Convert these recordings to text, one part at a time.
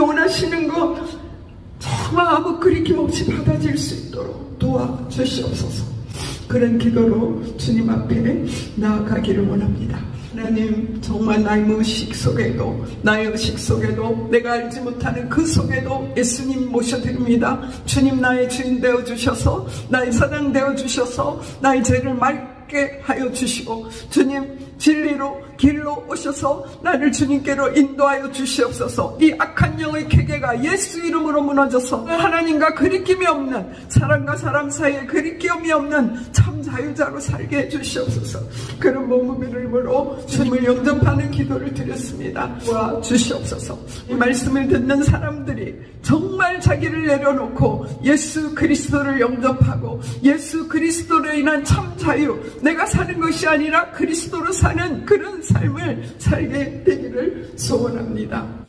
원하시는 것 정말 아무 그리낌 없이 받아질 수 있도록 도와주시옵소서. 그런 기도로 주님 앞에 나아가기를 원합니다. 하나님, 정말 나의 무의식 속에도, 나의 의식 속에도, 내가 알지 못하는 그 속에도 예수님 모셔드립니다. 주님, 나의 주인 되어주셔서, 나의 사랑 되어주셔서, 나의 죄를 맑게 하여 주시고, 주님, 진리로 길로 오셔서 나를 주님께로 인도하여 주시옵소서. 이 악한 영의 궤계가 예수 이름으로 무너져서 하나님과 그리낌이 없는, 사람과 사람 사이에 그리낌이 없는 참 자유자로 살게 해주시옵소서. 그런 몸을 힘으로 주님을 영접하는 기도를 드렸습니다. 도와주시옵소서. 이 말씀을 듣는 사람들이 정말 자기를 내려놓고 예수 그리스도를 영접하고 예수 그리스도로 인한 참 자유, 내가 사는 것이 아니라 그리스도로 사는 그런 삶을 살게 되기를 소원합니다.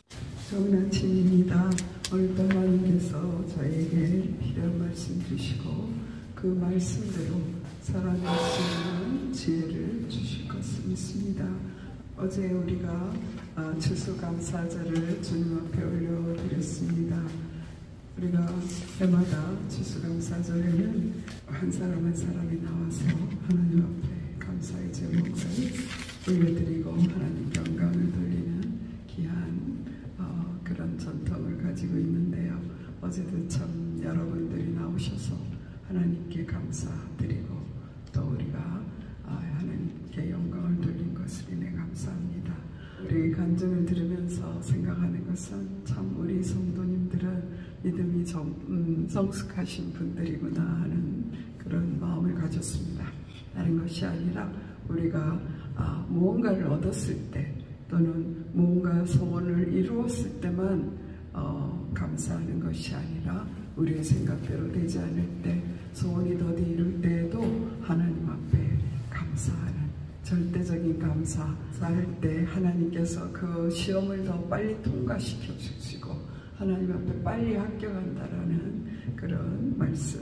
좋은 아침입니다. 오늘도 하나님께서 저에게 필요한 말씀 주시고 그 말씀대로 살아갈 수 있는 지혜를 주실 것을 믿습니다. 어제 우리가 추수감사절을 주님 앞에 올려드렸습니다. 우리가 해마다 추수감사절에는 한 사람 한 사람이 나와서 하나님 앞에 감사의 제목을 올려드리고 하나님께 영광을 돌리는 귀한 그런 전통을 가지고 있는데요. 어제도 참 여러분들이 나오셔서 하나님께 감사드리고 또 우리가 하나님께 영광을 돌린 것을 인해 감사합니다. 우리 간증을 들으면서 생각하는 것은 참 우리 성도님들은 믿음이 성숙하신 분들이구나 하는 그런 마음을 가졌습니다. 다른 것이 아니라 우리가 무언가를 얻었을 때 또는 무언가 소원을 이루었을 때만 감사하는 것이 아니라 우리의 생각대로 되지 않을 때, 소원이 더디 이룰 때에도 하나님 앞에 감사하는 절대적인 감사할 때 하나님께서 그 시험을 더 빨리 통과시켜 주시고 하나님 앞에 빨리 합격한다라는 그런 말씀,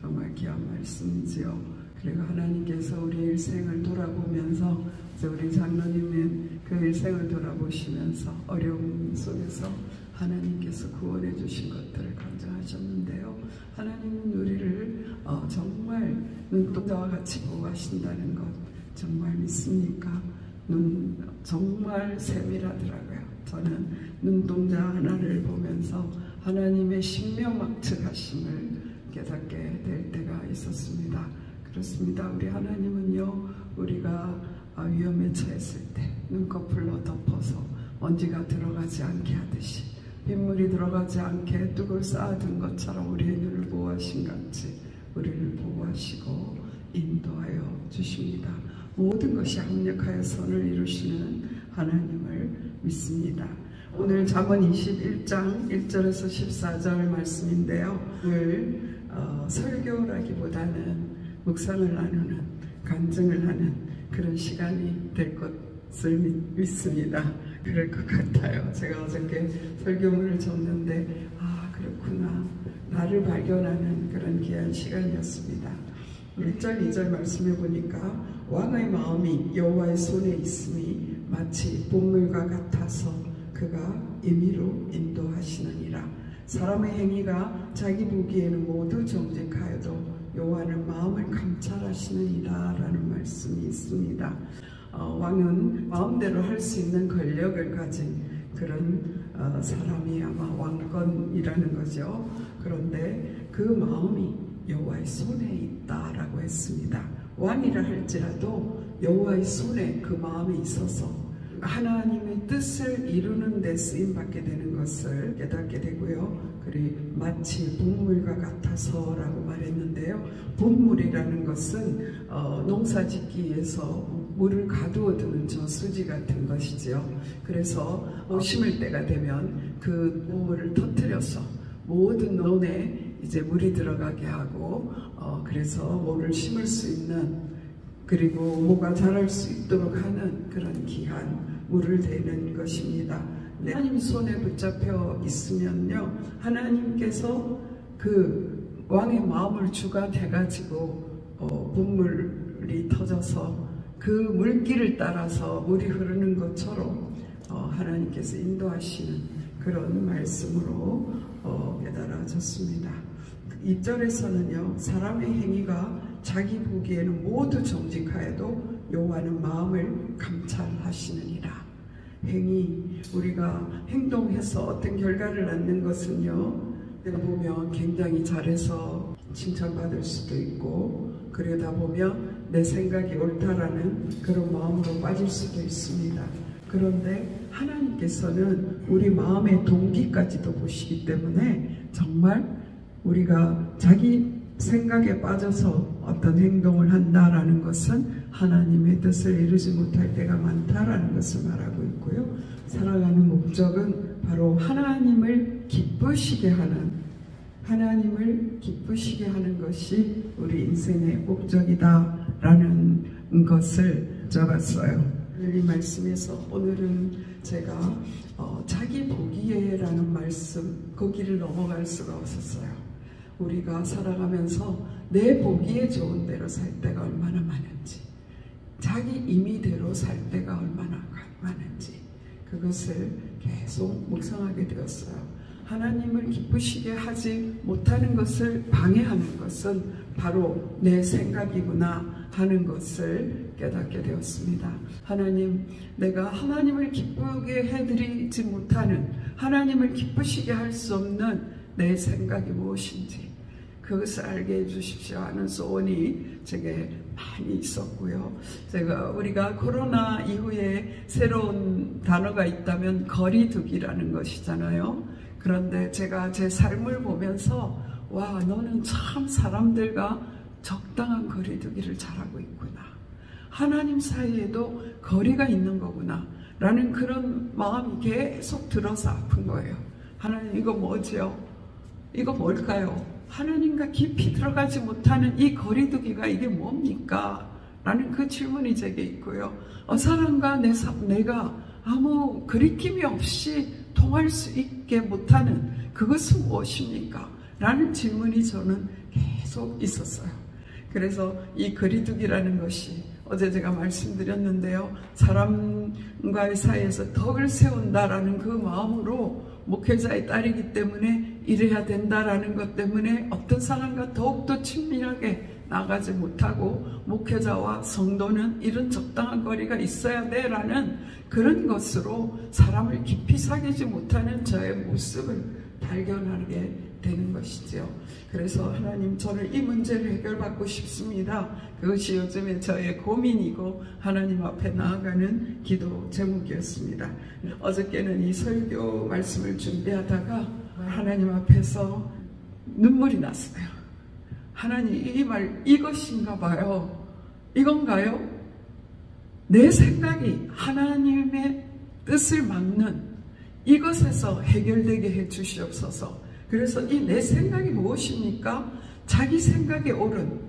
정말 귀한 말씀이지요. 그리고 하나님께서 우리의 일생을 돌아보면서, 우리 장로님은 그 일생을 돌아보시면서 어려움 속에서 하나님께서 구원해 주신 것들을 간증하셨는데요. 하나님은 우리를 정말 눈동자와 같이 보호하신다는 것 정말 믿습니까? 정말 세밀하더라고요. 저는 눈동자 하나를 보면서 하나님의 신명막측하심을 깨닫게 될 때가 있었습니다. 그렇습니다. 우리 하나님은요, 우리가 위험에 처했을 때 눈꺼풀로 덮어서 먼지가 들어가지 않게 하듯이, 빗물이 들어가지 않게 뚝을 쌓아둔 것처럼 우리의 눈을 보호하신 같이 우리를 보호하시고 인도하여 주십니다. 모든 것이 합력하여 선을 이루시는 하나님을 믿습니다. 오늘 잠언 21장 1절에서 14절 말씀인데요. 오늘 설교라기보다는 묵상을 나누는, 간증을 하는 그런 시간이 될 것을 믿습니다. 그럴 것 같아요. 제가 어저께 설교문을 적는데 그렇구나, 나를 발견하는 그런 귀한 시간이었습니다. 1절 2절 말씀해 보니까 왕의 마음이 여호와의 손에 있음이 마치 봇물과 같아서 그가 임의로 인도하시느니라. 사람의 행위가 자기 보기에는 모두 정직하여도 여호와는 마음을 감찰하시느니라 라는 말씀이 있습니다. 왕은 마음대로 할 수 있는 권력을 가진 그런 사람이 아마 왕건이라는 거죠. 그런데 그 마음이 여호와의 손에 있다라고 했습니다. 왕이라 할지라도 여호와의 손에 그 마음이 있어서 하나님의 뜻을 이루는 데 쓰임받게 되는 것을 깨닫게 되고요. 그리고 마치 봇물과 같아서 라고 말했는데요. 봇물이라는 것은 농사짓기 위해서 물을 가두어 두는 저수지 같은 것이지요. 그래서 심을 때가 되면 그 봇물을 터뜨려서 모든 논에 이제 물이 들어가게 하고 그래서 뭐를 심을 수 있는, 그리고 뭐가 자랄 수 있도록 하는 그런 귀한 물을 대는 것입니다. 하나님 손에 붙잡혀 있으면요, 하나님께서 그 왕의 마음을 주가 돼가지고 봇물이 터져서 그 물길을 따라서 물이 흐르는 것처럼 하나님께서 인도하시는 그런 말씀으로 깨달아졌습니다. 2절에서는요, 사람의 행위가 자기 보기에는 모두 정직하여도 여호와는 마음을 감찰하시느니라. 행위, 우리가 행동해서 어떤 결과를 낳는 것은요, 보면 굉장히 잘해서 칭찬받을 수도 있고, 그러다 보면 내 생각이 옳다라는 그런 마음으로 빠질 수도 있습니다. 그런데 하나님께서는 우리 마음의 동기까지도 보시기 때문에 정말 우리가 자기 생각에 빠져서 어떤 행동을 한다라는 것은 하나님의 뜻을 이루지 못할 때가 많다라는 것을 말하고 있고요. 살아가는 목적은 바로 하나님을 기쁘시게 하는 것이 우리 인생의 목적이다라는 것을 적었어요. 이 말씀에서 오늘은 제가 자기 보기에라는 말씀, 거기를 넘어갈 수가 없었어요. 우리가 살아가면서 내 보기에 좋은 대로 살 때가 얼마나 많은지, 자기 임의대로 살 때가 얼마나 많은지, 그것을 계속 묵상하게 되었어요. 하나님을 기쁘시게 하지 못하는 것을 방해하는 것은 바로 내 생각이구나 하는 것을 깨닫게 되었습니다. 하나님, 내가 하나님을 기쁘게 해드리지 못하는, 하나님을 기쁘시게 할 수 없는 내 생각이 무엇인지 그것을 알게 해주십시오 하는 소원이 제게 많이 있었고요. 우리가 코로나 이후에 새로운 단어가 있다면 거리두기라는 것이잖아요. 그런데 제가 제 삶을 보면서 와, 너는 참 사람들과 적당한 거리두기를 잘하고 있구나. 하나님 사이에도 거리가 있는 거구나 라는 그런 마음이 계속 들어서 아픈 거예요. 하나님, 이거 뭐지요? 이거 뭘까요? 하나님과 깊이 들어가지 못하는 이 거리두기가 이게 뭡니까? 라는 그 질문이 제게 있고요. 사람과 내가 아무 거리낌이 없이 통할 수 있게 못하는 그것은 무엇입니까? 라는 질문이 저는 계속 있었어요. 그래서 이 거리두기라는 것이 어제 제가 말씀드렸는데요. 사람과의 사이에서 덕을 세운다라는 그 마음으로 목회자의 딸이기 때문에 이래야 된다라는 것 때문에 어떤 사람과 더욱더 친밀하게 나가지 못하고, 목회자와 성도는 이런 적당한 거리가 있어야 돼 라는 그런 것으로 사람을 깊이 사귀지 못하는 저의 모습을 발견하게 되는 것이죠. 그래서 하나님, 저는 이 문제를 해결받고 싶습니다. 그것이 요즘에 저의 고민이고 하나님 앞에 나아가는 기도 제목이었습니다. 어저께는 이 설교 말씀을 준비하다가 하나님 앞에서 눈물이 났어요. 하나님, 이 말 이것인가 봐요. 이건가요? 내 생각이 하나님의 뜻을 막는 이것에서 해결되게 해 주시옵소서. 그래서 이 내 생각이 무엇입니까? 자기 생각에 옳은,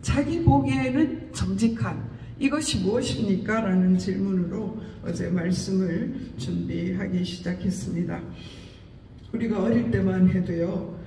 자기 보기에는 정직한 이것이 무엇입니까? 라는 질문으로 어제 말씀을 준비하기 시작했습니다. 우리가 어릴 때만 해도요,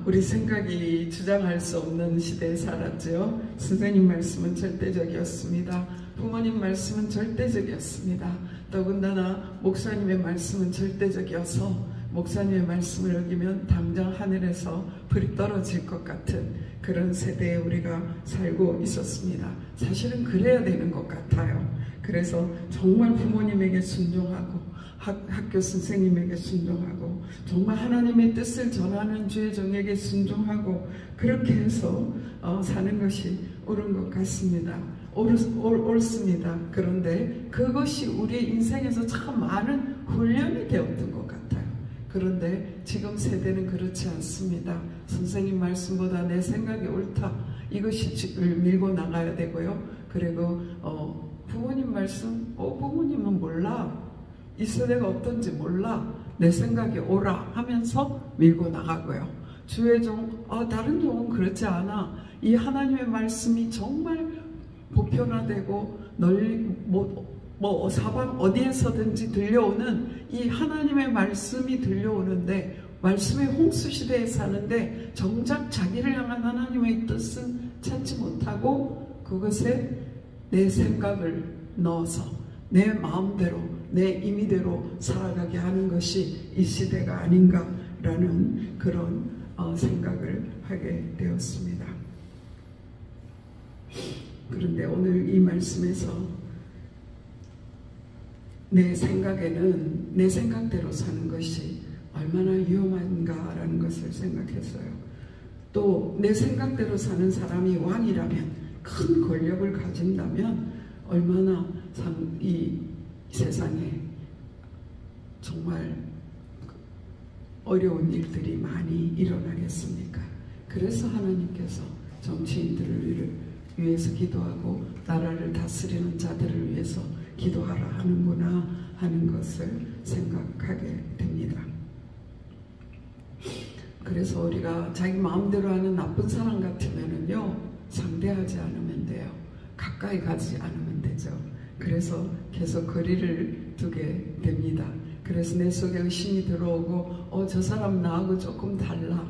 우리 생각이 주장할 수 없는 시대에 살았죠. 선생님 말씀은 절대적이었습니다. 부모님 말씀은 절대적이었습니다. 더군다나 목사님의 말씀은 절대적이어서 목사님의 말씀을 어기면 당장 하늘에서 불이 떨어질 것 같은 그런 세대에 우리가 살고 있었습니다. 사실은 그래야 되는 것 같아요. 그래서 정말 부모님에게 순종하고 학교 선생님에게 순종하고 정말 하나님의 뜻을 전하는 주의 종에게 순종하고 그렇게 해서 사는 것이 옳은 것 같습니다. 옳습니다. 그런데 그것이 우리 인생에서 참 많은 훈련이 되었던 것 같아요. 그런데 지금 세대는 그렇지 않습니다. 선생님 말씀보다 내 생각이 옳다, 이것이 밀고 나가야 되고요. 그리고 부모님 말씀, 부모님은 몰라, 이 세대가 어떤지 몰라, 내 생각이 옳아 하면서 밀고 나가고요. 주의 종, 다른 종은 그렇지 않아, 이 하나님의 말씀이 정말 보편화되고 널리 사방 어디에서든지 들려오는 이 하나님의 말씀이 들려오는데, 말씀의 홍수시대에 사는데 정작 자기를 향한 하나님의 뜻은 찾지 못하고 그것에 내 생각을 넣어서 내 마음대로 내 임의대로 살아가게 하는 것이 이 시대가 아닌가라는 그런 생각을 하게 되었습니다. 그런데 오늘 이 말씀에서 내 생각에는 내 생각대로 사는 것이 얼마나 위험한가라는 것을 생각했어요. 또 내 생각대로 사는 사람이 왕이라면, 큰 권력을 가진다면 얼마나 이 세상에 정말 어려운 일들이 많이 일어나겠습니까? 그래서 하나님께서 정치인들을 위해서 기도하고 나라를 다스리는 자들을 위해서 기도하라 하는구나 하는 것을 생각하게 됩니다. 그래서 우리가 자기 마음대로 하는 나쁜 사람 같으면은요, 상대하지 않으면 돼요. 가까이 가지 않으면 되죠. 그래서 계속 거리를 두게 됩니다. 그래서 내 속에 의심이 들어오고 저 사람 나하고 조금 달라.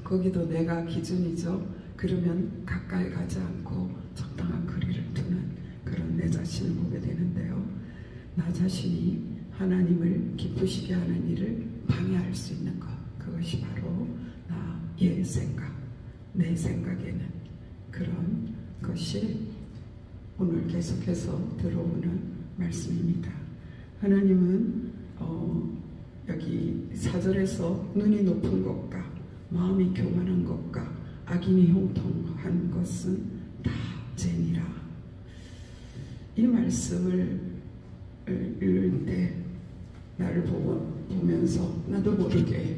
거기도 내가 기준이죠. 그러면 가까이 가지 않고 적당한 거리를 두는 그런 내 자신을 보게 되는데요. 나 자신이 하나님을 기쁘시게 하는 일을 방해할 수 있는 것, 그것이 바로 나의 생각, 내 생각에는 그런 것이 오늘 계속해서 들어오는 말씀입니다. 하나님은 여기 4절에서 눈이 높은 것과 마음이 교만한 것과 악인이 형통한 것은 다 죄니라. 이 말씀을 읽을 때 나를 보면서 나도 모르게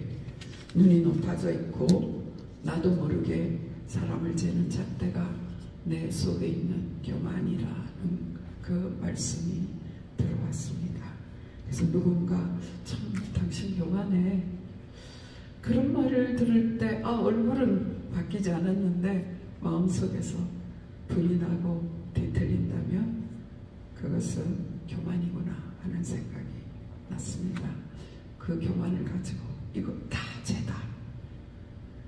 눈이 높아져 있고 나도 모르게 사람을 재는 잣대가 내 속에 있는 교만이라는 그 말씀이 들어왔습니다. 그래서 누군가 참 당신 교만해, 그런 말을 들을 때 얼굴은 바뀌지 않았는데 마음속에서 불이 나고 뒤틀린다면 그것은 교만이구나 하는 생각이 났습니다. 그 교만을 가지고 이거 다 죄다.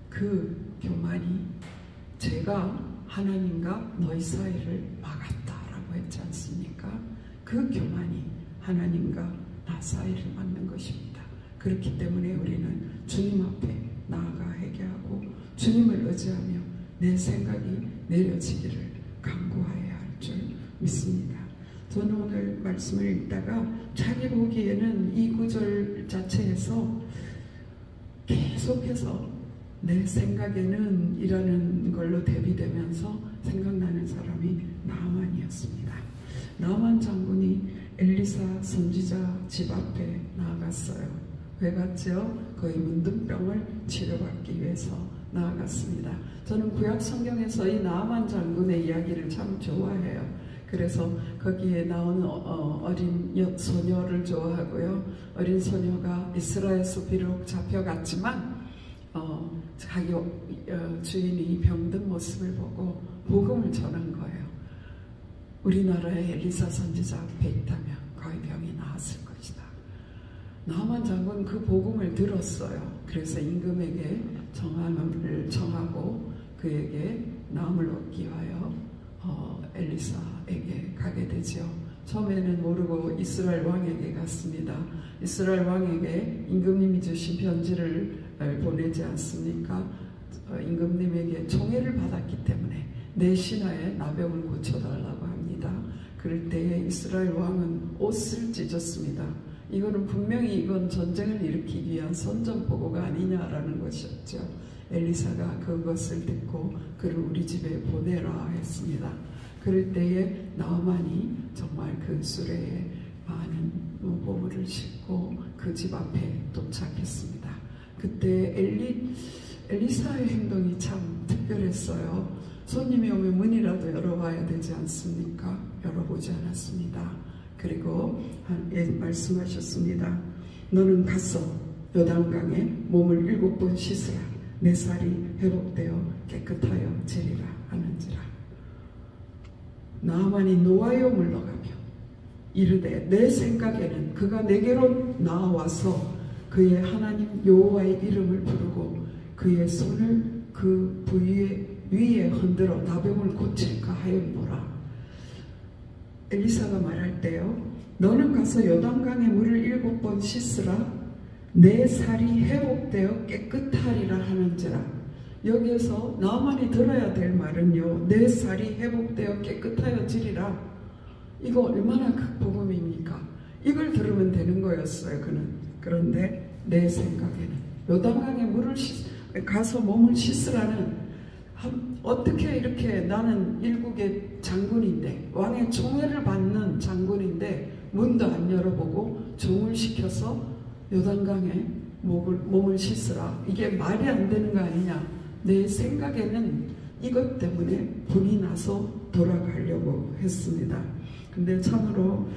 그 교만이 제가 하나님과 너희 사이를 막았다라고 했지 않습니까? 그 교만이 하나님과 나 사이를 막는 것입니다. 그렇기 때문에 우리는 주님 앞에 나아가 회개하고 주님을 의지하며 내 생각이 내려지기를 간구하여야 할 줄 믿습니다. 저는 오늘 말씀을 읽다가 자기 보기에는 이 구절 자체에서 계속해서 내 생각에는 이라는 걸로 대비되면서 생각나는 사람이 나아만이었습니다. 나아만 장군이 엘리사 선지자 집 앞에 나아갔어요. 왜 갔죠? 그의 문둥병을 치료받기 위해서 나아갔습니다. 저는 구약 성경에서 이 나아만 장군의 이야기를 참 좋아해요. 그래서 거기에 나오는 어린 소녀를 좋아하고요. 어린 소녀가 이스라엘에서 비록 잡혀갔지만 자기 주인이 병든 모습을 보고 복음을 전한 거예요. 우리나라에 엘리사 선지자 앞에 있다면 거의 병이 나았을 것이다. 나아만 장군 그 복음을 들었어요. 그래서 임금에게 정함을 정하고 그에게 나음을 얻기 위하여 엘리사에게 가게 되죠. 처음에는 모르고 이스라엘 왕에게 갔습니다. 이스라엘 왕에게 임금님이 주신 편지를 보내지 않습니까? 임금님에게 총애를 받았기 때문에 내 신하의 나병을 고쳐달라고 합니다. 그럴 때에 이스라엘 왕은 옷을 찢었습니다. 이거는 분명히 이건 전쟁을 일으키기 위한 선전포고가 아니냐라는 것이었죠. 엘리사가 그것을 듣고 그를 우리 집에 보내라 했습니다. 그럴 때에 나아만이 정말 그 수레에 많은 보물을 싣고 그 집 앞에 도착했습니다. 그때 엘리사의 행동이 참 특별했어요. 손님이 오면 문이라도 열어봐야 되지 않습니까? 열어보지 않았습니다. 그리고 말씀하셨습니다. 너는 가서 요단강에 몸을 7번 씻으라. 내 살이 회복되어 깨끗하여 지리라 하는지라. 나아만이 노하여 물러가며 이르되 내 생각에는 그가 내게로 나와서 그의 하나님 여호와의 이름을 부르고 그의 손을 그 부위 위에 흔들어 나병을 고칠까 하였노라. 엘리사가 말할 때요, 너는 가서 요단강의 물을 7번 씻으라. 내 살이 회복되어 깨끗하리라 하는지라. 여기에서 나만이 들어야 될 말은요, 내 살이 회복되어 깨끗하여지리라. 이거 얼마나 큰 복음입니까? 이걸 들으면 되는 거였어요, 그는. 그런데 내 생각에는 요단강의 물을 가서 몸을 씻으라는, 어떻게 이렇게, 나는 일국의 장군인데, 왕의 총애를 받는 장군인데 문도 안 열어보고 종을 시켜서 요단강에 몸을 씻으라. 이게 말이 안 되는 거 아니냐. 내 생각에는 이것 때문에 분이 나서 돌아가려고 했습니다. 근데 참으로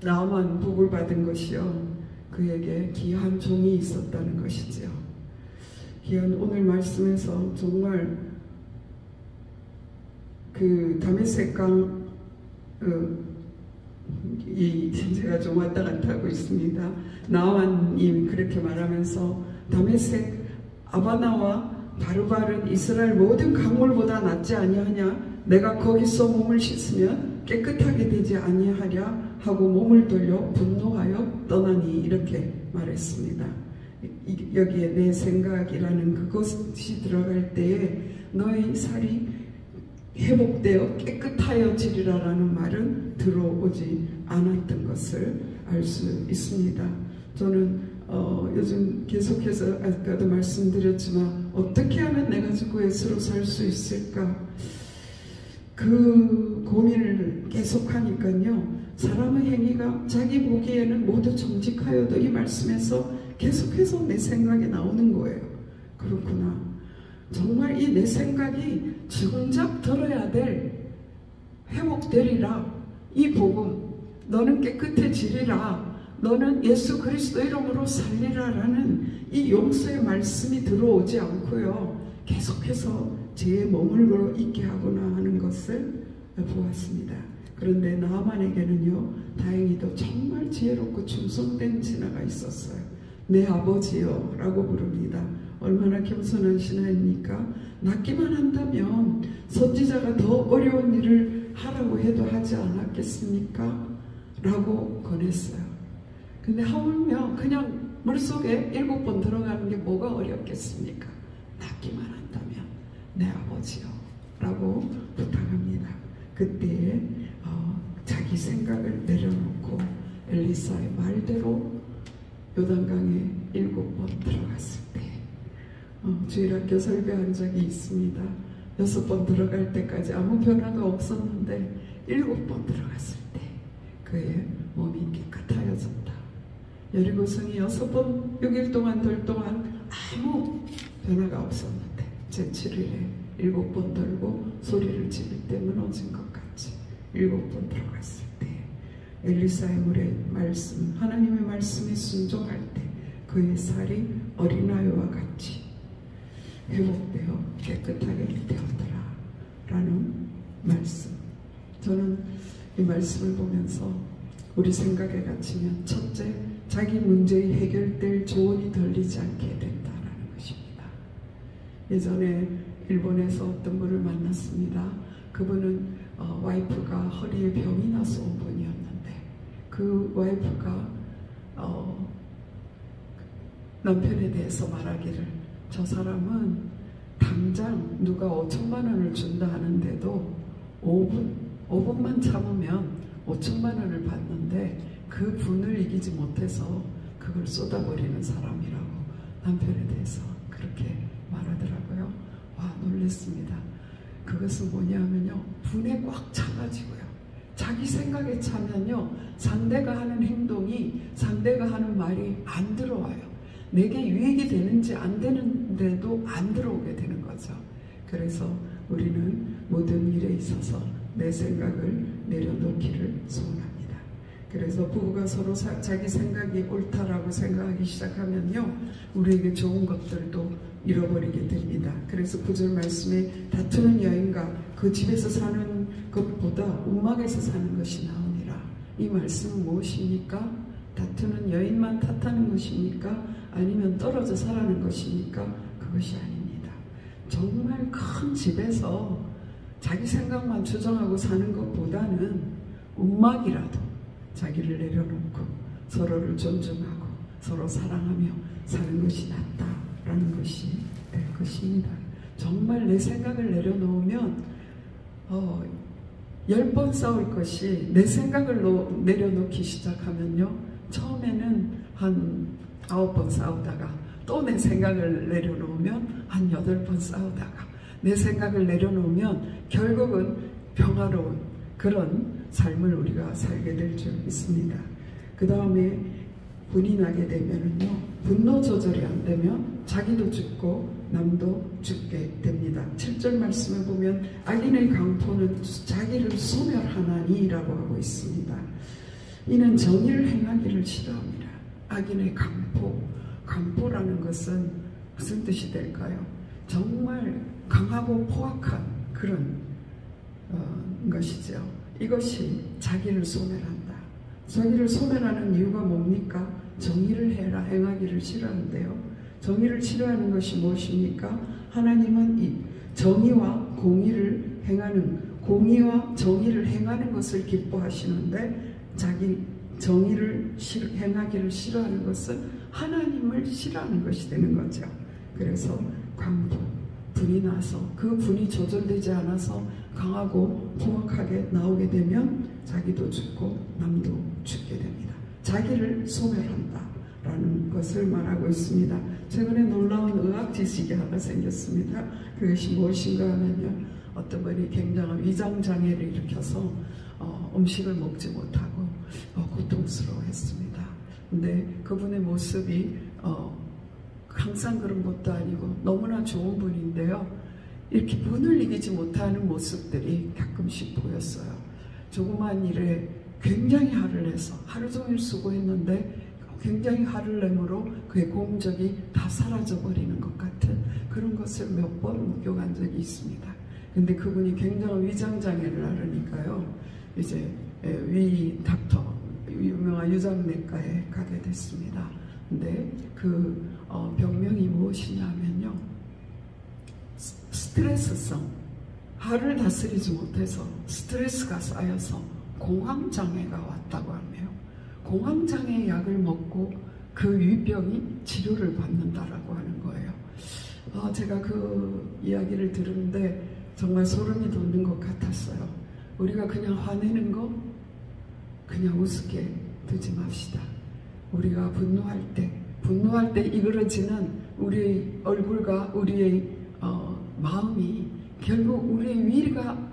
나만 복을 받은 것이요, 그에게 귀한 종이 있었다는 것이지요. 귀한, 오늘 말씀에서 정말 그 다메섹강, 제가 좀 왔다 갔다 하고 있습니다. 나완이 그렇게 말하면서 다메섹 아바나와 바르발은 이스라엘 모든 강물보다 낫지 아니하냐? 내가 거기서 몸을 씻으면 깨끗하게 되지 아니하랴 하고 몸을 돌려 분노하여 떠나니, 이렇게 말했습니다. 여기에 내 생각이라는 그것이 들어갈 때에 너의 살이 회복되어 깨끗하여지리라라는 말은 들어오지 않았던 것을 알 수 있습니다. 저는 요즘 계속해서 아까도 말씀드렸지만, 어떻게 하면 내가 주고 예수로 살 수 있을까, 그 고민을 계속하니까요, 사람의 행위가 자기 보기에는 모두 정직하여도 이 말씀에서 계속해서 내 생각이 나오는 거예요. 그렇구나, 정말 이 내 생각이 정작 들어야 될, 회복되리라, 이 복음, 너는 깨끗해지리라, 너는 예수 그리스도 이름으로 살리라라는 이 용서의 말씀이 들어오지 않고요, 계속해서 제 머물러 있게 하거나 하는 것을 보았습니다. 그런데 나만에게는요, 다행히도 정말 지혜롭고 충성된 신하가 있었어요. 내 아버지요 라고 부릅니다. 얼마나 겸손한 신하입니까? 낫기만 한다면 선지자가 더 어려운 일을 하라고 해도 하지 않았겠습니까? 라고 권했어요. 근데 하물며 그냥 물속에 7번 들어가는 게 뭐가 어렵겠습니까? 낫기만 한다면 내 아버지요 라고 부탁합니다. 그때에 자기 생각을 내려놓고 엘리사의 말대로 요단강에 7번 들어갔을 때, 주일학교 설교한 적이 있습니다. 6번 들어갈 때까지 아무 변화가 없었는데 7번 들어갔을 때 그의 몸이 깨끗하여졌다. 여리고성이 6번 6일 동안 들 동안 아무 변화가 없었는데 제7일에 7번 들고 소리를 지를 때 무너진 것 같이 7번 들어갔을 때 엘리사의 물의 말씀, 하나님의 말씀에 순종할 때 그의 살이 어린아이와 같이 회복되어 깨끗하게 되었더라 라는 말씀. 저는 이 말씀을 보면서 우리 생각에 갇히면 첫째, 자기 문제의 해결될 조언이 들리지 않게 된다라는 것입니다. 예전에 일본에서 어떤 분을 만났습니다. 그분은 와이프가 허리에 병이 나서 온 분이었는데, 그 와이프가 남편에 대해서 말하기를, 저 사람은 당장 누가 5천만 원을 준다 하는데도 5분만 참으면 5천만 원을 받는데 그 분을 이기지 못해서 그걸 쏟아버리는 사람이라고 남편에 대해서 그렇게 말하더라고요. 와, 놀랐습니다. 그것은 뭐냐면요, 분에 꽉 차가지고요, 자기 생각에 차면요, 상대가 하는 행동이, 상대가 하는 말이 안 들어와요. 내게 유익이 되는지 안 되는데도 안 들어오게 되는 거죠. 그래서 우리는 모든 일에 있어서 내 생각을 내려놓기를 소원합니다. 그래서 부부가 서로 자기 생각이 옳다라고 생각하기 시작하면요, 우리에게 좋은 것들도 잃어버리게 됩니다. 그래서 9절 말씀에 다투는 여인과 그 집에서 사는 것보다 움막에서 사는 것이 나으니라. 이 말씀은 무엇입니까? 다투는 여인만 탓하는 것입니까? 아니면 떨어져 살아는 것입니까? 그것이 아닙니다. 정말 큰 집에서 자기 생각만 주장하고 사는 것보다는 움막이라도 자기를 내려놓고 서로를 존중하고 서로 사랑하며 사는 것이 낫다라는 것이 될 것입니다. 정말 내 생각을 내려놓으면 10번 싸울 것이 내 생각을 내려놓기 시작하면요, 처음에는 한 9번 싸우다가 또 내 생각을 내려놓으면 한 8번 싸우다가 내 생각을 내려놓으면 결국은 평화로운 그런 삶을 우리가 살게 될 줄 믿습니다. 그 다음에 분이 나게 되면은요, 분노 조절이 안 되면 자기도 죽고 남도 죽게 됩니다. 7절 말씀을 보면 악인의 강포는 자기를 소멸하나니라고 하고 있습니다. 이는 정의를 행하기를 싫어합니다. 악인의 강포라는 것은 무슨 뜻이 될까요? 정말 강하고 포악한 그런 것이죠. 이것이 자기를 소멸한다. 자기를 소멸하는 이유가 뭡니까? 정의를 행하기를 싫어하는데요. 정의를 싫어하는 것이 무엇입니까? 하나님은 이 정의와 공의를 행하는, 공의와 정의를 행하는 것을 기뻐하시는데 자기 정의를 행하기를 싫어하는 것은 하나님을 싫어하는 것이 되는 거죠. 그래서 강도, 분이 나서 그 분이 조절되지 않아서 강하고 포악하게 나오게 되면 자기도 죽고 남도 죽게 됩니다. 자기를 소멸한다 라는 것을 말하고 있습니다. 최근에 놀라운 의학 지식이 하나 생겼습니다. 그것이 무엇인가 하면요, 어떤 분이 굉장한 위장장애를 일으켜서 음식을 먹지 못하고 고통스러워했습니다. 근데 그분의 모습이 항상 그런 것도 아니고 너무나 좋은 분인데요, 이렇게 분을 이기지 못하는 모습들이 가끔씩 보였어요. 조그만 일에 굉장히 화를 내서 하루 종일 수고했는데 굉장히 화를 내므로 그의 공적이 다 사라져버리는 것 같은 그런 것을 몇 번 목격한 적이 있습니다. 근데 그분이 굉장한 위장장애를 앓으니까요, 이제 위 닥터, 유명한 유장내과에 가게 됐습니다. 근데 그 병명이 무엇이냐면요, 스트레스성, 화를 다스리지 못해서 스트레스가 쌓여서 공황장애가 왔다고 하네요. 공황장애 약을 먹고 그 위병이 치료를 받는다라고 하는 거예요. 제가 그 이야기를 들었는데 정말 소름이 돋는 것 같았어요. 우리가 그냥 화내는 거 그냥 우습게 두지 맙시다. 우리가 분노할 때 이그러지는 우리의 얼굴과 우리의 마음이 결국 우리의 위가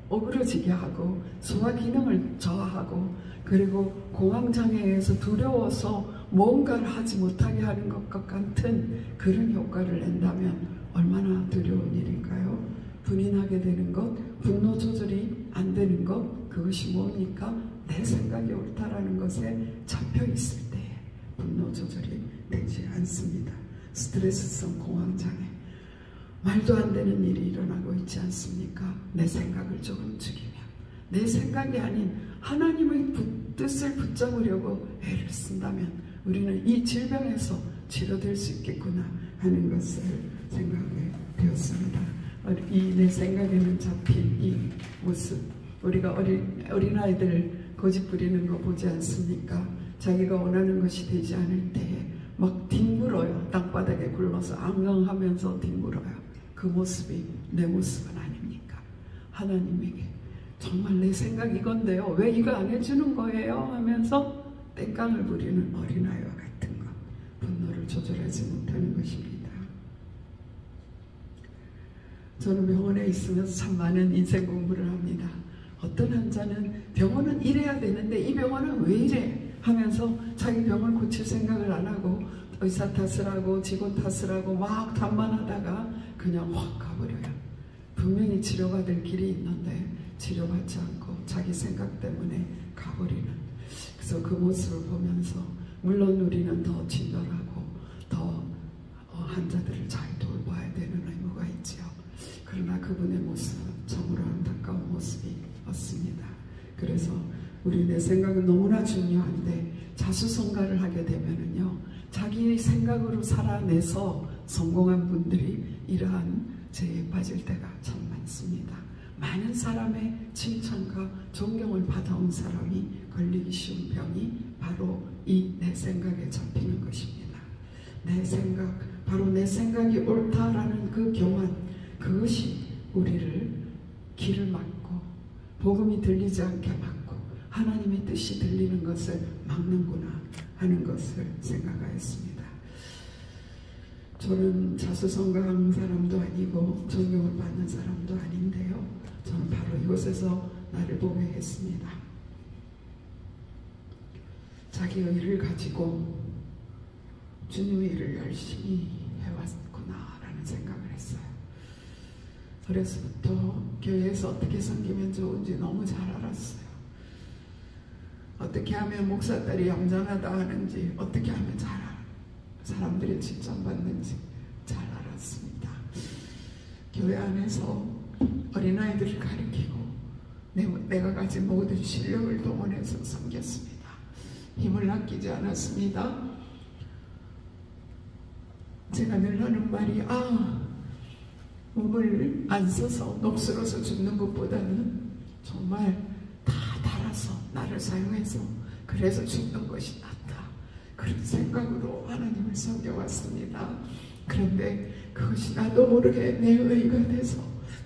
어그러지게 하고 소화 기능을 저하하고, 그리고 공황장애에서 두려워서 뭔가를 하지 못하게 하는 것 같은 그런 효과를 낸다면 얼마나 두려운 일일까요? 분이 나게 되는 것, 분노 조절이 안 되는 것, 그것이 뭡니까? 내 생각이 옳다라는 것에 잡혀 있을 때에 분노 조절이 되지 않습니다. 스트레스성 공황장애, 말도 안 되는 일이 일어나고 있지 않습니까? 내 생각을 조금 죽이면, 내 생각이 아닌 하나님의 뜻을 붙잡으려고 애를 쓴다면 우리는 이 질병에서 치료될 수 있겠구나 하는 것을 생각하게 되었습니다. 이 내 생각에는 잡힌 이 모습, 우리가 어린아이들 고집 부리는 거 보지 않습니까? 자기가 원하는 것이 되지 않을 때에 막 뒹굴어요. 땅바닥에 굴러서 앙앙하면서 뒹굴어요. 그 모습이 내 모습은 아닙니까? 하나님에게 정말 내 생각 이건데요, 왜 이거 안 해주는 거예요? 하면서 땡깡을 부리는 어린아이와 같은 것, 분노를 조절하지 못하는 것입니다. 저는 병원에 있으면서 참 많은 인생 공부를 합니다. 어떤 환자는 병원은 이래야 되는데 이 병원은 왜 이래? 하면서 자기 병을 고칠 생각을 안 하고 의사 탓을 하고 직원 탓을 하고 막 탓만하다가 그냥 확 가버려요. 분명히 치료가 될 길이 있는데 치료받지 않고 자기 생각 때문에 가버리는, 그래서 그 모습을 보면서 물론 우리는 더 친절하고 더 환자들을 잘 돌봐야 되는 의무가 있지요. 그러나 그분의 모습은 정말 안타까운 모습이었습니다. 그래서 우리 내 생각은 너무나 중요한데 자수성가를 하게 되면은요, 자기의 생각으로 살아내서 성공한 분들이 이러한 죄에 빠질 때가 참 많습니다. 많은 사람의 칭찬과 존경을 받아온 사람이 걸리기 쉬운 병이 바로 이 내 생각에 잡히는 것입니다. 내 생각, 바로 내 생각이 옳다라는 그 교만, 그것이 우리를 길을 막고 복음이 들리지 않게 막고 하나님의 뜻이 들리는 것을 막는구나 하는 것을 생각하였습니다. 저는 자수성가하는 사람도 아니고 존경을 받는 사람도 아닌데요, 저는 바로 이곳에서 나를 보게 했습니다. 자기의 일을 가지고 주님의 일을 열심히 해왔구나 라는 생각을 했어요. 그래서부터 교회에서 어떻게 섬기면 좋은지 너무 잘 알았어요. 어떻게 하면 목사딸이 얌전하다 하는지, 어떻게 하면 사람들이 칭찬받는지 잘 알았습니다. 교회 안에서 어린아이들을 가르치고 내가 가진 모든 실력을 동원해서 섬겼습니다. 힘을 아끼지 않았습니다. 제가 늘 하는 말이, 몸을 안 써서 녹슬어서 죽는 것보다는 정말 다 달아서 나를 사용해서 그래서 죽는 것이 낫다, 그런 생각으로 하나님을 섬겨왔습니다. 그런데 그것이 나도 모르게 내 의가 돼서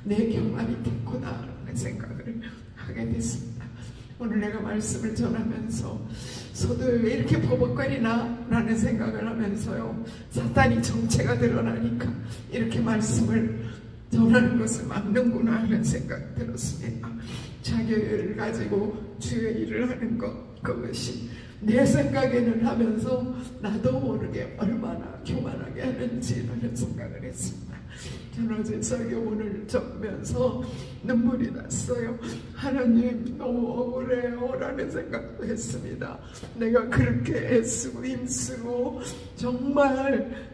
내 경험이 됐구나 라는 생각을 하게 됐습니다. 오늘 내가 말씀을 전하면서 저도 왜 이렇게 버벅거리나 라는 생각을 하면서요, 사탄이 정체가 드러나니까 이렇게 말씀을 전하는 것을 막는구나 하는 생각이 들었습니다. 자기를 가지고 주의 일을 하는 것, 그것이 내 생각에는 하면서 나도 모르게 얼마나 교만하게 하는지 라는 생각을 했습니다. 저는 어제 설교문을 적으면서 눈물이 났어요. 하나님 너무 억울해요 라는 생각도 했습니다. 내가 그렇게 애쓰고 힘쓰고 정말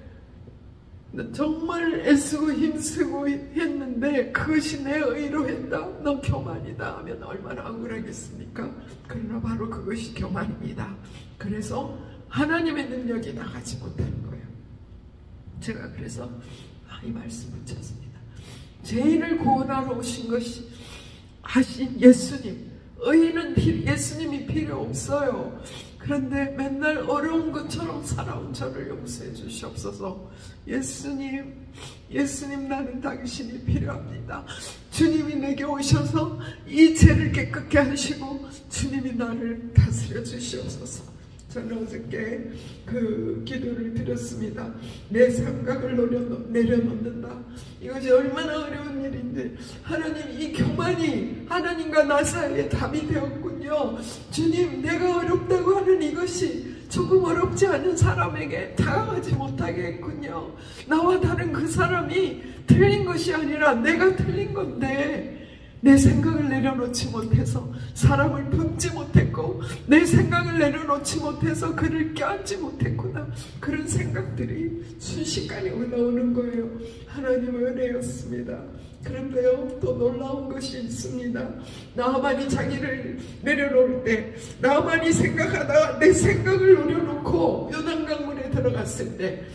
애쓰고 힘쓰고 했는데 그것이 내 의로 했다, 너 교만이다 하면 얼마나 억울하겠습니까? 그러나 바로 그것이 교만입니다. 그래서 하나님의 능력이 나가지 못하는 거예요. 제가 그래서 이 말씀을 찾습니다. 죄인을 구원하러 오신 것이 하신 예수님, 의인은 예수님이 필요 없어요. 그런데 맨날 어려운 것처럼 살아온 저를 용서해 주시옵소서. 예수님 나는 당신이 필요합니다. 주님이 내게 오셔서 이 죄를 깨끗게 하시고 주님이 나를 다스려 주시옵소서. 저는 어저께 그 기도를 드렸습니다. 내 생각을 내려놓는다. 이것이 얼마나 어려운 일인데 하나님, 이 교만이 하나님과 나 사이에 답이 되었군요. 주님, 내가 어렵다고 하는 이것이 조금 어렵지 않은 사람에게 다가가지 못하게 했군요. 나와 다른 그 사람이 틀린 것이 아니라 내가 틀린 건데 내 생각을 내려놓지 못해서 사람을 품지 못했고 내 생각을 내려놓지 못해서 그를 껴안지 못했구나, 그런 생각들이 순식간에 올라오는 거예요. 하나님의 은혜였습니다. 그런데요, 또 놀라운 것이 있습니다. 나만이 자기를 내려놓을 때, 나만이 생각하다가 내 생각을 내려놓고 요단강물에 들어갔을 때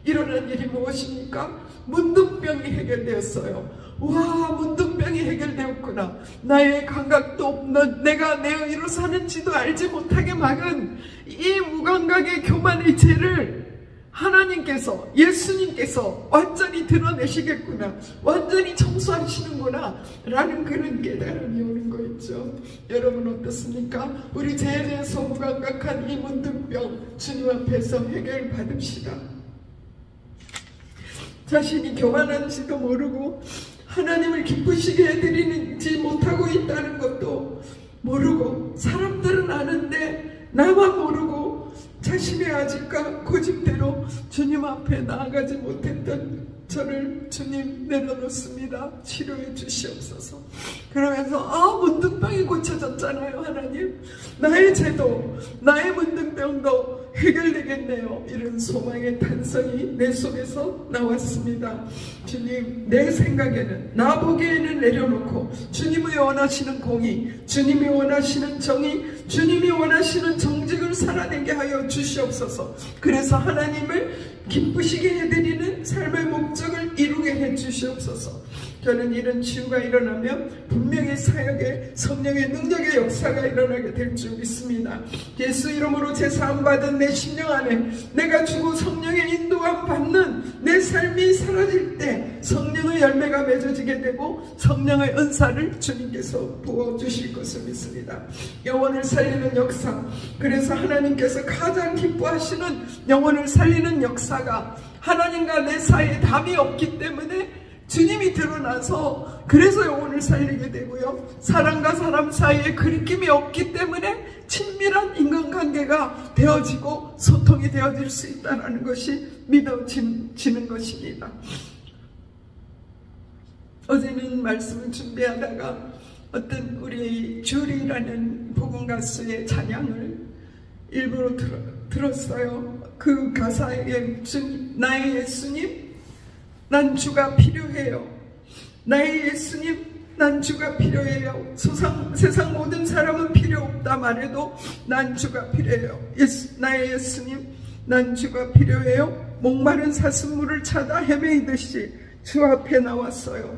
일어난 일이 무엇입니까? 문둥병이 해결되었어요. 와, 문둥병이 해결되었구나. 나의 감각도 없는, 내가 내 의로 사는지도 알지 못하게 막은 이 무감각의 교만의 죄를 하나님께서, 예수님께서 완전히 드러내시겠구나, 완전히 청소하시는구나 라는 그런 깨달음이 오는 거 있죠. 여러분 어떻습니까? 우리 죄에 대해서 무감각한 이 문둥병 주님 앞에서 해결 받읍시다. 자신이 교만한지도 모르고 하나님을 기쁘시게 해드리지 못하고 있다는 것도 모르고, 사람들은 아는데 나만 모르고 자신의 아직과 고집대로 주님 앞에 나아가지 못했던 저를 주님 내려놓습니다. 치료해 주시옵소서. 그러면서 문둥병이 고쳐졌잖아요. 하나님, 나의 죄도 나의 문둥병도 해결되겠네요. 이런 소망의 탄성이 내 속에서 나왔습니다. 주님, 내 생각에는, 나 보기에는 내려놓고 주님이 원하시는 공의, 주님이 원하시는 정의, 주님이 원하시는 정직을 살아내게 하여 주시옵소서. 그래서 하나님을 기쁘시게 해드리는 삶의 목적을 이루게 해주시옵소서. 저는 이런 치유가 일어나면 분명히 사역에 성령의 능력의 역사가 일어나게 될 줄 믿습니다. 예수 이름으로 제사함받은 내 심령 안에 내가 주고 성령의 인도함 받는 내 삶이 사라질 때 성령의 열매가 맺어지게 되고 성령의 은사를 주님께서 부어주실 것을 믿습니다. 영혼을 살리는 역사, 그래서 하나님께서 가장 기뻐하시는 영혼을 살리는 역사가 하나님과 내 사이에 담이 없기 때문에 주님이 드러나서 그래서 영혼을 살리게 되고요, 사람과 사람 사이에 그리낌이 없기 때문에 친밀한 인간관계가 되어지고 소통이 되어질 수 있다는 것이 믿어지는 것입니다. 어제는 말씀을 준비하다가 어떤 우리 주리라는 복음 가수의 찬양을 일부러 들었어요. 그 가사에 나의 예수님 난 주가 필요해요. 나의 예수님 난 주가 필요해요. 세상 모든 사람은 필요 없다 말해도 난 주가 필요해요. 나의 예수님 난 주가 필요해요. 목마른 사슴물을 찾아 헤매이듯이 주 앞에 나왔어요.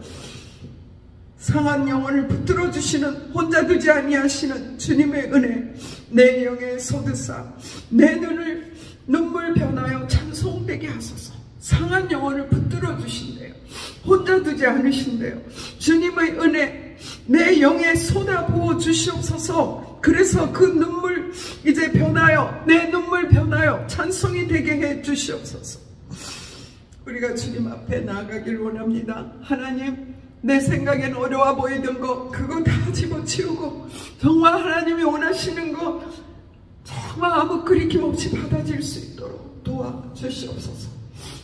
상한 영혼을 붙들어 주시는, 혼자 두지 아니하시는 주님의 은혜, 내 영에 솟으사 내 눈을 눈물 변하여 찬송되게 하소서. 상한 영혼을 붙들어 주신대요. 혼자 두지 않으신대요. 주님의 은혜 내 영에 쏟아부어 주시옵소서. 그래서 그 눈물 이제 변하여, 내 눈물 변하여 찬송이 되게 해 주시옵소서. 우리가 주님 앞에 나아가길 원합니다. 하나님, 내 생각엔 어려워 보이던 거 그거 다 집어치우고 정말 하나님이 원하시는 거 정말 아무 그리낌 없이 받아질 수 있도록 도와주시옵소서.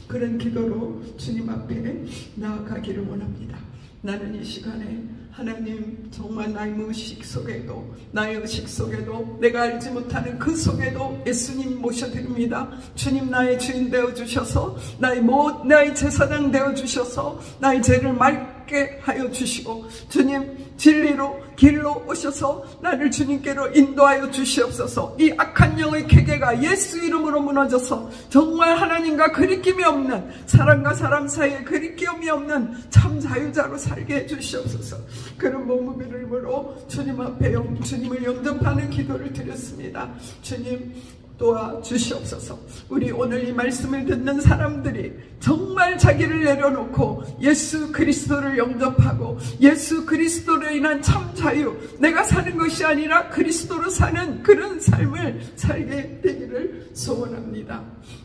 그런 기도로 주님 앞에 나아가기를 원합니다. 나는 이 시간에 하나님 정말 나의 무의식 속에도, 나의 의식 속에도, 내가 알지 못하는 그 속에도 예수님 모셔드립니다. 주님 나의 주인 되어주셔서, 나의 제사장 되어주셔서 나의 죄를 맑게 하여 주시고, 주님 진리로 길로 오셔서 나를 주님께로 인도하여 주시옵소서. 이 악한 영의 계계가 예수 이름으로 무너져서 정말 하나님과 그리낌이 없는, 사람과 사람 사이에 그리낌이 없는 참 자유자로 살게 해 주시옵소서. 그런 몸을 이름으로 주님 앞에 주님을 영접하는 기도를 드렸습니다. 주님 도와주시옵소서. 우리 오늘 이 말씀을 듣는 사람들이 정말 자기를 내려놓고 예수 그리스도를 영접하고 예수 그리스도로 인한 참 자유, 내가 사는 것이 아니라 그리스도로 사는 그런 삶을 살게 되기를 소원합니다.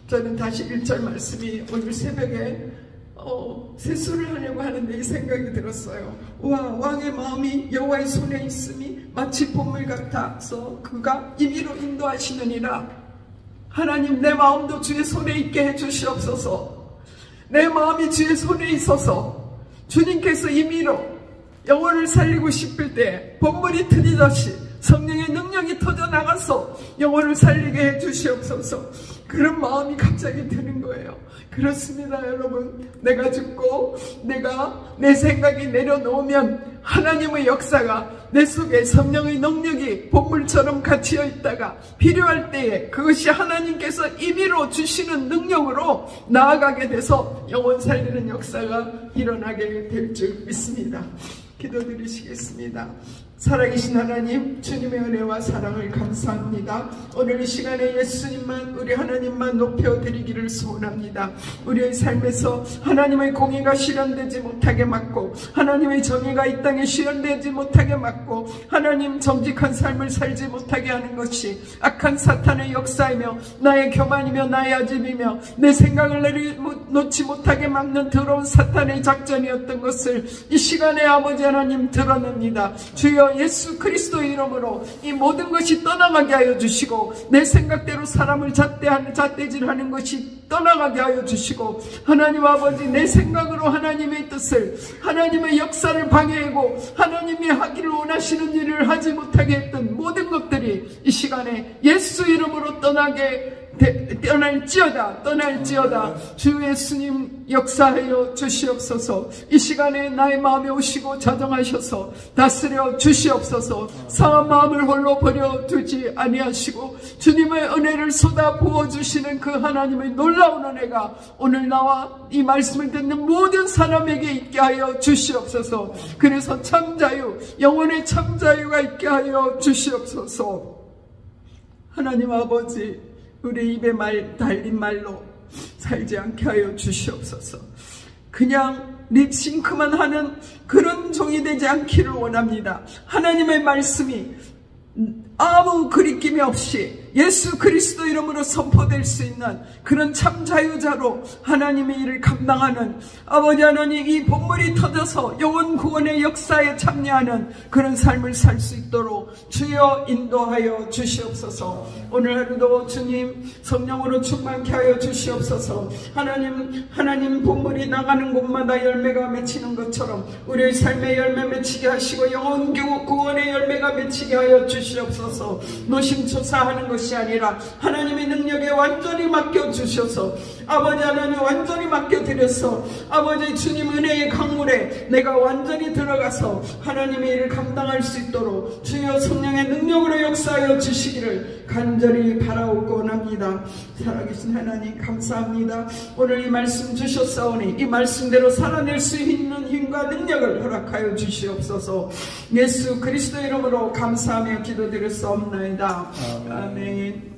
저는 다시 1절 말씀이 오늘 새벽에 세수를 하려고 하는데 이 생각이 들었어요. 왕의 마음이 여호와의 손에 있음이 마치 보물 같아서 그가 임의로 인도하시느니라. 하나님, 내 마음도 주의 손에 있게 해주시옵소서. 내 마음이 주의 손에 있어서 주님께서 임의로 영혼을 살리고 싶을 때 본물이 트이듯이 성령의 능력이 터져나가서 영혼을 살리게 해주시옵소서. 그런 마음이 갑자기 드는 거예요. 그렇습니다, 여러분. 내가 죽고 내가 내 생각이 내려놓으면 하나님의 역사가 내 속에 성령의 능력이 본물처럼 갇혀 있다가 필요할 때에 그것이 하나님께서 임의로 주시는 능력으로 나아가게 돼서 영혼 살리는 역사가 일어나게 될 줄 믿습니다. 기도드리시겠습니다. 살아계신 하나님, 주님의 은혜와 사랑을 감사합니다. 오늘 이 시간에 예수님만, 우리 하나님만 높여드리기를 소원합니다. 우리의 삶에서 하나님의 공의가 실현되지 못하게 막고, 하나님의 정의가 이 땅에 실현되지 못하게 막고, 하나님 정직한 삶을 살지 못하게 하는 것이 악한 사탄의 역사이며 나의 교만이며 나의 아집이며 내 생각을 내려놓지 못하게 막는 더러운 사탄의 작전이었던 것을 이 시간에 아버지 하나님 드러냅니다. 주여, 예수 그리스도의 이름으로 이 모든 것이 떠나가게 하여 주시고, 내 생각대로 사람을 잣대질하는 것이 떠나가게 하여 주시고, 하나님 아버지, 내 생각으로 하나님의 뜻을, 하나님의 역사를 방해하고 하나님이 하기를 원하시는 일을 하지 못하게 했던 모든 것들이 이 시간에 예수 이름으로 떠나게 떠날지어다. 주 예수님 역사하여 주시옵소서. 이 시간에 나의 마음에 오시고 자정하셔서 다스려 주시옵소서. 상한 마음을 홀로 버려두지 아니하시고 주님의 은혜를 쏟아 부어주시는 그 하나님의 놀라운 은혜가 오늘 나와 이 말씀을 듣는 모든 사람에게 있게 하여 주시옵소서. 그래서 참자유, 영혼의 참자유가 있게 하여 주시옵소서. 하나님 아버지, 우리 입에 달린 말로 살지 않게 하여 주시옵소서. 그냥 립싱크만 하는 그런 종이 되지 않기를 원합니다. 하나님의 말씀이 아무 그리낌이 없이 예수 그리스도 이름으로 선포될 수 있는 그런 참 자유자로 하나님의 일을 감당하는, 아버지 하나님, 이 본물이 터져서 영혼 구원의 역사에 참여하는 그런 삶을 살 수 있도록 주여 인도하여 주시옵소서. 오늘 하루도 주님 성령으로 충만케 하여 주시옵소서. 하나님 본물이 나가는 곳마다 열매가 맺히는 것처럼 우리의 삶의 열매 맺히게 하시고 영혼 구원의 열매가 맺히게 하여 주시옵소서. 노심초사하는 것이 아니라 하나님의 능력에 완전히 맡겨주셔서, 아버지 하나님 완전히 맡겨드려서 아버지 주님 은혜의 강물에 내가 완전히 들어가서 하나님의 일을 감당할 수 있도록 주여 성령의 능력으로 역사하여 주시기를 간절히 바라옵고 원합니다. 살아계신 하나님 감사합니다. 오늘 이 말씀 주셨사오니 이 말씀대로 살아낼 수 있는 힘과 능력을 허락하여 주시옵소서. 예수 그리스도 이름으로 감사하며 기도드렸사옵나이다. 아멘.